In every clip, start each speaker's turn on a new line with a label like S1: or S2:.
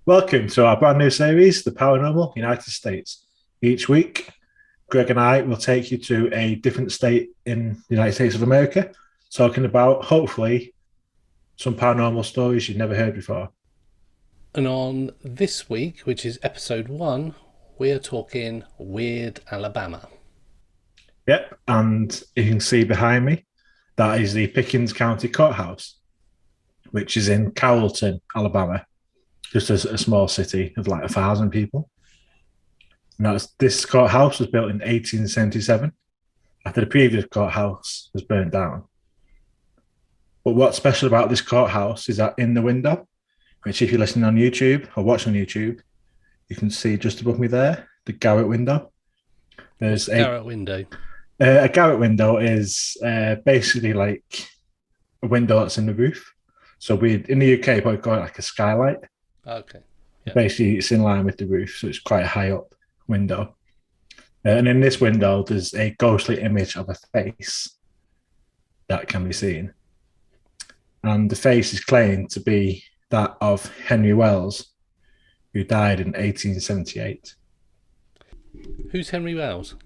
S1: Welcome to our brand new series, The Paranormal United States. Each week, Greg and I will take you to a different state in the United States of America, talking about, hopefully, some paranormal stories you've never heard before.
S2: And on this week, which is episode 1, we're talking Weird Alabama.
S1: Yep, and you can see behind me, that is the Pickens County Courthouse, which is in Carrollton, Alabama, just a small city of like 1,000 people. Now, this courthouse was built in 1877 after the previous courthouse was burnt down. But what's special about this courthouse is that in the window, which if you're listening on YouTube or watching on YouTube, you can see just above me there, the garret window.
S2: There's a garret window.
S1: A garret window is basically like a window that's in the roof. So we in the UK probably call it like a skylight.
S2: Okay.
S1: Yeah. Basically, it's in line with the roof, so it's quite a high up window. And in this window, there's a ghostly image of a face that can be seen. And the face is claimed to be that of Henry Wells, who died in 1878.
S2: Who's Henry Wells?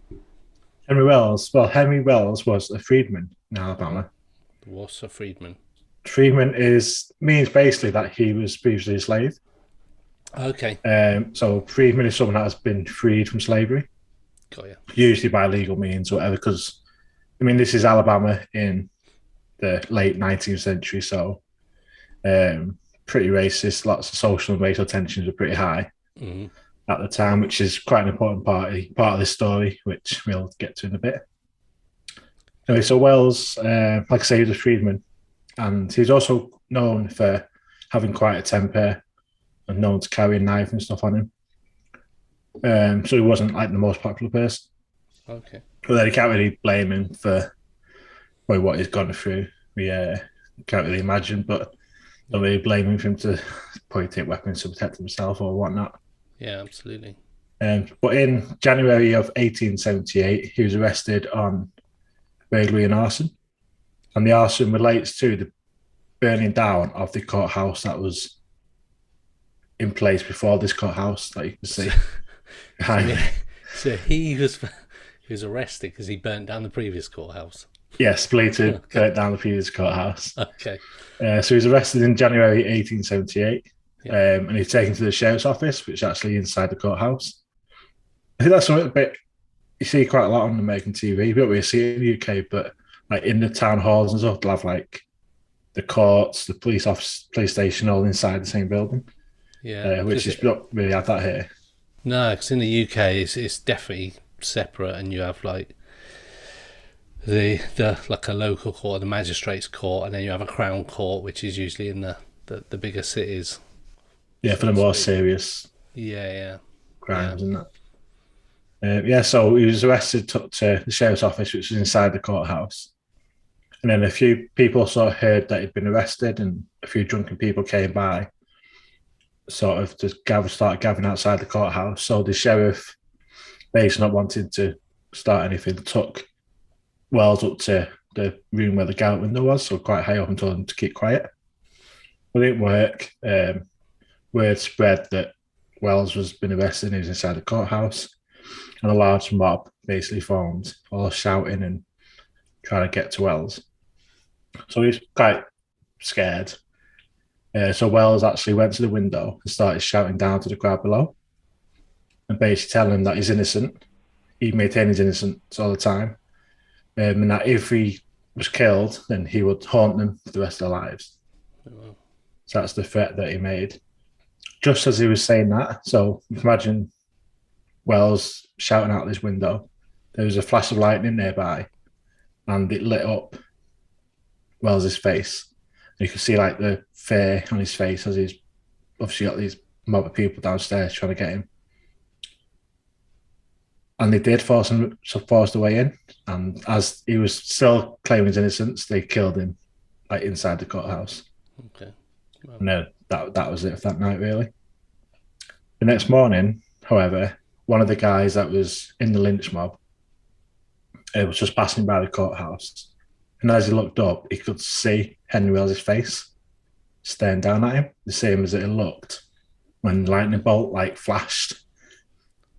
S1: Henry Wells was a freedman in Alabama.
S2: What's a freedman?
S1: Freedman means basically that he was previously a slave.
S2: Okay.
S1: So freedman is someone that has been freed from slavery.
S2: Got you.
S1: Usually by legal means or whatever, because, this is Alabama in the late 19th century, so pretty racist. Lots of social and racial tensions were pretty high at the time, which is quite an important part of this story, which we'll get to in a bit. Anyway, so Wells, like I say, he was a freedman, and he's also known for having quite a temper and known to carry a knife and stuff on him. So he wasn't like the most popular person.
S2: Okay.
S1: But then you can't really blame him for what he's gone through. We can't really imagine, but don't really blame him for him to probably take weapons to protect himself or whatnot.
S2: Yeah, absolutely.
S1: But in January of 1878, he was arrested on burglary and arson. And the arson relates to the burning down of the courthouse that was in place before this courthouse that you can see.
S2: So he was arrested because he burnt down the previous courthouse.
S1: Yes, believed to burn down the previous courthouse.
S2: Okay.
S1: So he was arrested in January 1878, and he's taken to the sheriff's office, which is actually inside the courthouse. I think that's something a bit you see quite a lot on American TV. You don't really see it in the UK, but like in the town halls and stuff, they'll have like the courts, the police office, police station, all inside the same building.
S2: Yeah,
S1: which is not really have that here.
S2: No, because in the UK it's definitely separate, and you have like the like a local court, the magistrates court, and then you have a crown court, which is usually in the bigger cities.
S1: Yeah, for the more serious crimes and that. So he was arrested, took to the sheriff's office, which was inside the courthouse. And then a few people sort of heard that he'd been arrested, and a few drunken people came by, sort of just started gathering outside the courthouse. So the sheriff, basically not wanting to start anything, took Wells up to the room where the garret window was, so quite high up, and told him to keep quiet. But it didn't work. Word spread that Wells was been arrested and he was inside the courthouse, and a large mob basically formed, all shouting and trying to get to Wells. So he's quite scared. So Wells actually went to the window and started shouting down to the crowd below and basically telling them that he's innocent. He maintained his innocence all the time. And that if he was killed, then he would haunt them for the rest of their lives.
S2: Oh.
S1: So that's the threat that he made. Just as he was saying that, so you can imagine Wells shouting out this window, there was a flash of lightning nearby, and it lit up Wells's face. You can see like the fear on his face as he's obviously got these mob of people downstairs trying to get him. And they did force the way in. And as he was still claiming his innocence, they killed him like inside the courthouse.
S2: Okay.
S1: Well, no, that was it for that night, really. The next morning, however, one of the guys that was in the lynch mob was just passing by the courthouse. And as he looked up, he could see Henry Wells' face staring down at him, the same as it looked when the lightning bolt like flashed,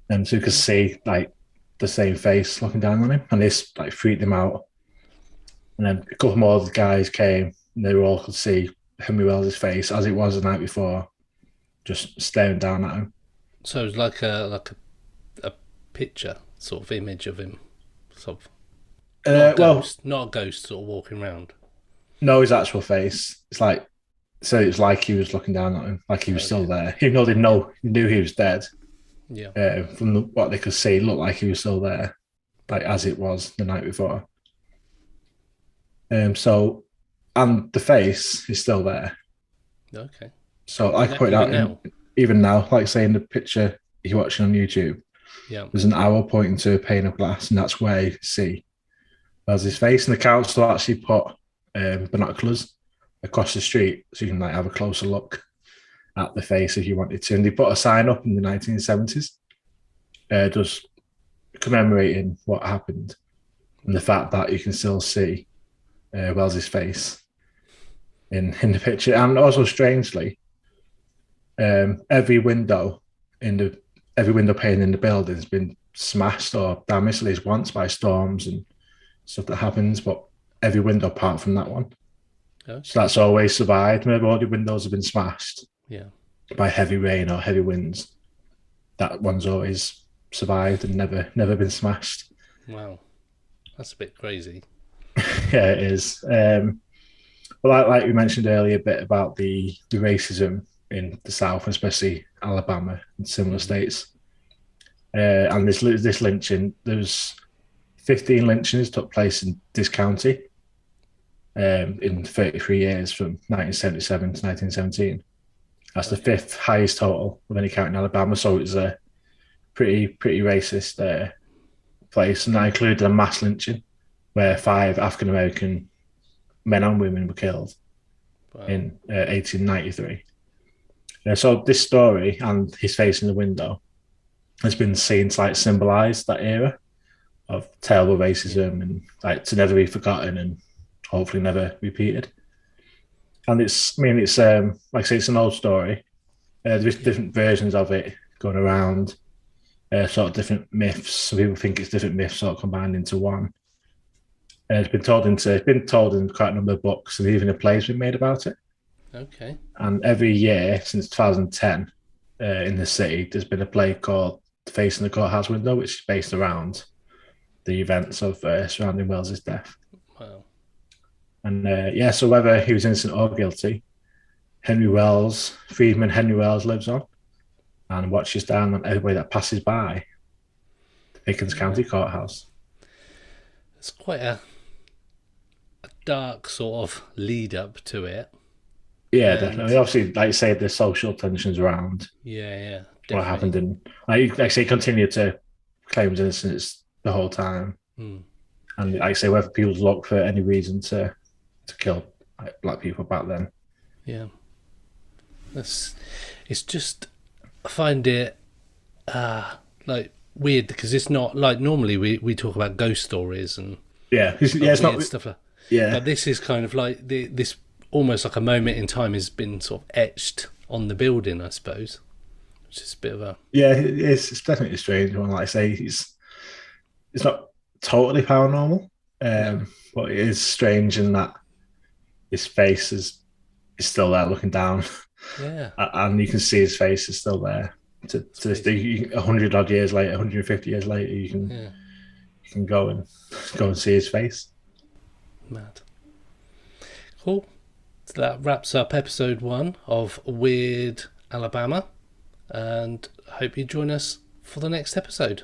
S1: and so you could see like the same face looking down on him, and this like freaked him out. And then a couple more of the guys came, and they all could see Henry Wells's face as it was the night before, just staring down at him.
S2: So it was like a picture, sort of image of him, sort of. Not a ghost, sort of walking around.
S1: No, his actual face. It's like, so it was like he was looking down at him, like he was still there. Even though they knew he was dead.
S2: Yeah.
S1: From what they could see, it looked like he was still there, like as it was the night before. So, and the face is still there.
S2: Okay.
S1: So I could put that even now, like saying the picture you're watching on YouTube.
S2: Yeah.
S1: There's an arrow pointing to a pane of glass, and that's where you see his face. And the council actually put binoculars across the street so you can like have a closer look at the face if you wanted to. And they put a sign up in the 1970s, just commemorating what happened and the fact that you can still see Wells's face in the picture. And also, strangely, every window pane in the building has been smashed or damaged at least once by storms and stuff that happens, but every window apart from that one.
S2: Okay.
S1: So that's always survived. Whenever all the windows have been smashed by heavy rain or heavy winds, that one's always survived and never been smashed.
S2: Wow, that's a bit crazy.
S1: Yeah, it is. But like we mentioned earlier, a bit about the racism in the South, especially Alabama and similar states. And this lynching, there's 15 lynchings took place in this county in 33 years from 1977 to 1917. That's the fifth highest total of any county in Alabama. So it's a pretty racist place. And that included a mass lynching where 5 African-American men and women were killed in 1893. So this story and his face in the window has been seen to like symbolise that era of terrible racism and like to never be forgotten and hopefully never repeated. And it's like I say, it's an old story. There's different versions of it going around, sort of different myths. Some people think it's different myths sort of combined into one. It's been told in quite a number of books, and even a play's been made about it.
S2: Okay.
S1: And every year since 2010, in the city, there's been a play called Facing the Courthouse Window, which is based around the events of surrounding Wells's death.
S2: Wow.
S1: And so whether he was innocent or guilty, Freedman Henry Wells lives on and watches down on everybody that passes by the Pickens County Courthouse.
S2: It's quite a dark sort of lead up to it.
S1: Yeah, definitely. Obviously, like you say, the social tensions around.
S2: Yeah.
S1: Definitely. What happened, and like I say, continued to claim his innocence the whole time. And like I say, whether people look for any reason to kill black people back then.
S2: Yeah. It's just, I find it like weird because it's not like normally we talk about ghost stories and
S1: it's not
S2: stuff but this is kind of like this almost like a moment in time has been sort of etched on the building, I suppose, which is a bit of a
S1: it's definitely a strange one. Like I say, it's not totally paranormal, but it is strange in that his face is still there looking down.
S2: Yeah.
S1: And you can see his face is still there. To this day, 100 odd years later, 150 years later, you can go and see his face.
S2: Mad. Cool. So that wraps up episode 1 of Weird Alabama, and I hope you join us for the next episode.